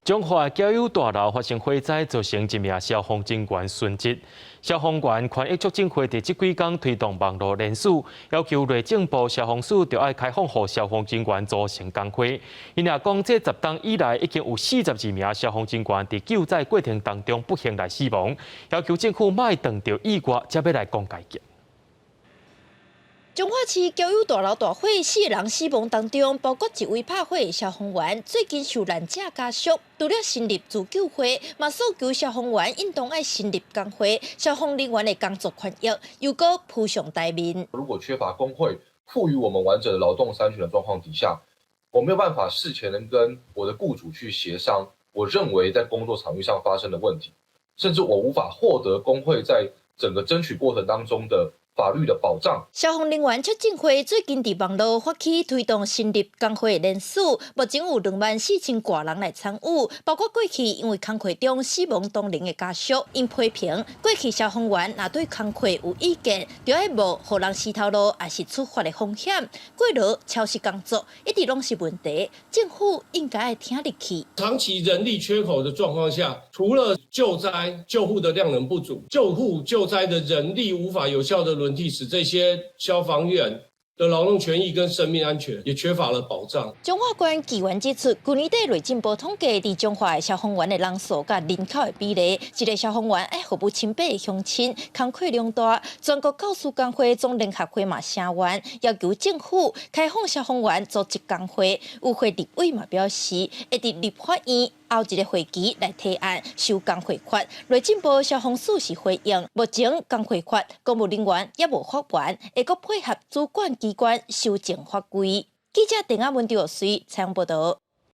中华交友大楼发生火灾，造成一名消防人员殉职。消防员权益促进会伫这几天推动网络联署，要求内政部消防署着爱开放予消防人员组成工会。因也讲，这10天以来已经有42名消防人员伫救灾过程当中不幸来死亡，要求政府莫当着意外才要来讲解决。 彰化市交友大楼大火，4人死亡当中，包括一位拍火的消防员。最近受难者家属除了成立自救会，嘛诉求消防员应当爱成立工会，消防人员的工作权益又搁铺上台面。如果缺乏工会赋予我们完整的劳动三权的状况底下，我没有办法事前能跟我的雇主去协商，我认为在工作场域上发生的问题，甚至我无法获得工会在整个争取过程当中的 法律的保障。消防人员促进会最近伫网络发起推动成立工会联署，目前有24000多人来参与，包括过去因为工会中死亡同龄的家属。因批评过去消防员若对工会有意见，就要无互人死头路，也是处罚的风险。过劳超时工作一直拢是问题，政府应该要听入去。长期人力缺口的状况下，除了救灾救护的量能不足，救护救灾的人力无法有效的 轮替，使这些消防员的劳动权益跟生命安全也缺乏了保障。彰化县议员指出，去年底内政部统计，伫彰化的消防员的人数甲人口的比例，一个消防员爱服务700个乡亲，工课量大。全国教师工会总联合会嘛声援，要求政府开放消防员组织工会。有会立委嘛表示，会伫立法院 后一个会期来提案修工会法，内政部消防署是回应，目前工会法公务人员也无法完，会搁配合主管机关修正法规。记者陈阿文调随采访报道。